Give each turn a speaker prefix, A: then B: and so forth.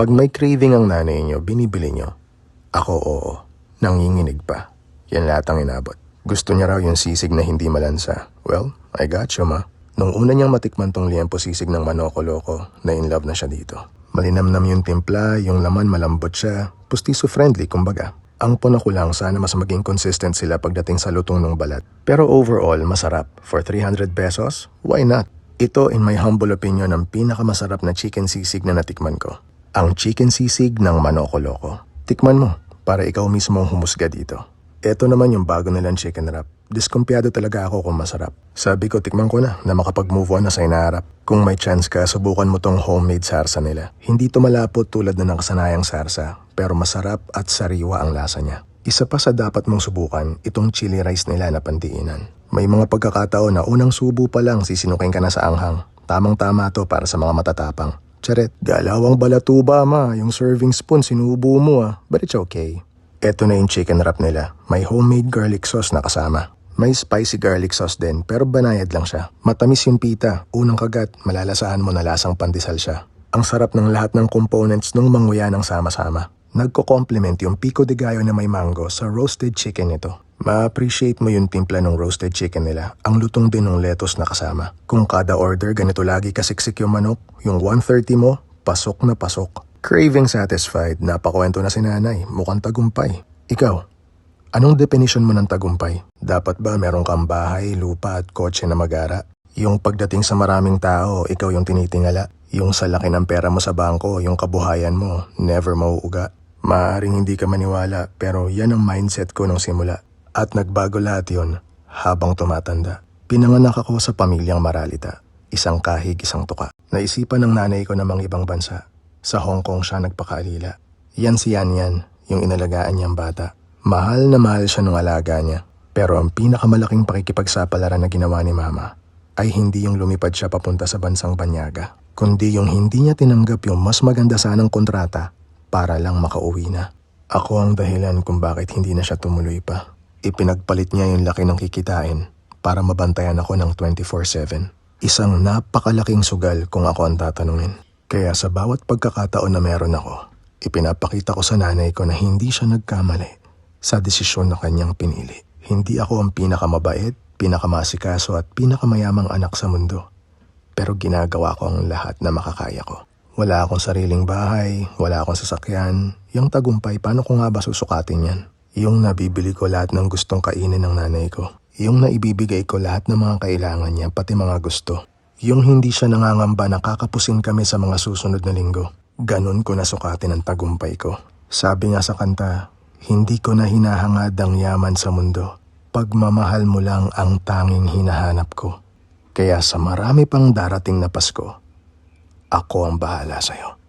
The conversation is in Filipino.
A: Pag may craving ang nanay nyo, binibili nyo. Ako oo, nanginginig pa. Yan lahat ang inabot. Gusto niya raw yung sisig na hindi malansa. Well, I got you, ma. Nung una niyang matikman tong liempo sisig ng Manoko Loco, na in love na siya dito. Malinamnam yung timpla, yung laman malambot siya, pustiso friendly kumbaga. Ang puno ko lang sana mas maging consistent sila pagdating sa lutong ng balat. Pero overall, masarap. For 300 pesos, why not? Ito in my humble opinion ang pinakamasarap na chicken sisig na natikman ko. Ang chicken sisig ng Manoko Loco. Tikman mo, para ikaw mismo ang humusga dito. Ito naman yung bago nilang chicken wrap. Diskumpiyado talaga ako kung masarap. Sabi ko tikman ko na makapag-move on na sa inaharap. Kung may chance ka, subukan mo tong homemade sarsa nila. Hindi to malapot tulad na nakasanayang sarsa, pero masarap at sariwa ang lasa niya. Isa pa sa dapat mong subukan, itong chili rice nila na pandiinan. May mga pagkakataon na unang subo pa lang sisinukin ka na sa anghang. Tamang-tama to para sa mga matatapang. Charet, galawang balatuba ma, yung serving spoon sinubo mo but it's okay. Eto na yung chicken wrap nila. May homemade garlic sauce na kasama. May spicy garlic sauce din pero banayad lang siya. Matamis yung pita. Unang kagat, malalasahan mo na lasang pandesal siya. Ang sarap ng lahat ng components nung manguya ng sama-sama. Nagko-complement yung pico de gallo na may mango sa roasted chicken nito. Ma-appreciate mo yung timpla ng roasted chicken nila. Ang lutong din ng lettuce na kasama. Kung kada order ganito lagi kasiksik yung manok, yung 130 mo, pasok na pasok. Craving satisfied, napakwento na si nanay, mukhang tagumpay. Ikaw, anong definition mo ng tagumpay? Dapat ba meron kang bahay, lupa at kotse na magara? Yung pagdating sa maraming tao, ikaw yung tinitingala. Yung sa laki ng pera mo sa bangko, yung kabuhayan mo, never mauuga. Maaaring hindi ka maniwala, pero yan ang mindset ko nung simula. At nagbago lahat yun habang tumatanda. Pinanganak ako sa pamilyang maralita. Isang kahig, isang tuka. Naisipan ng nanay ko namang ibang bansa. Sa Hong Kong siya nagpakaalila. Yan si Yan, yung inalagaan niyang bata. Mahal na mahal siya nung alaga niya. Pero ang pinakamalaking pakikipagsapalaran na ginawa ni mama ay hindi yung lumipad siya papunta sa bansang Banyaga, kundi yung hindi niya tinanggap yung mas maganda sanang kontrata para lang makauwi na. Ako ang dahilan kung bakit hindi na siya tumuloy pa. Ipinagpalit niya yung laki ng kikitain para mabantayan ako ng 24/7. Isang napakalaking sugal kung ako ang tatanungin. Kaya sa bawat pagkakataon na meron ako, ipinapakita ko sa nanay ko na hindi siya nagkamali sa desisyon na kanyang pinili. Hindi ako ang pinakamabait, pinakamasikaso at pinakamayamang anak sa mundo. Pero ginagawa ko ang lahat na makakaya ko. Wala akong sariling bahay, wala akong sasakyan. Yung tagumpay, paano ko nga ba susukatin yan? Yung nabibili ko lahat ng gustong kainin ng nanay ko. Yung naibibigay ko lahat ng mga kailangan niya, pati mga gusto. Yung hindi siya nangangamba na kakapusin kami sa mga susunod na linggo. Ganon ko nasukatin ang tagumpay ko. Sabi nga sa kanta, hindi ko na hinahangad ang yaman sa mundo. Pagmamahal mo lang ang tanging hinahanap ko. Kaya sa marami pang darating na Pasko, ako ang bahala sa'yo.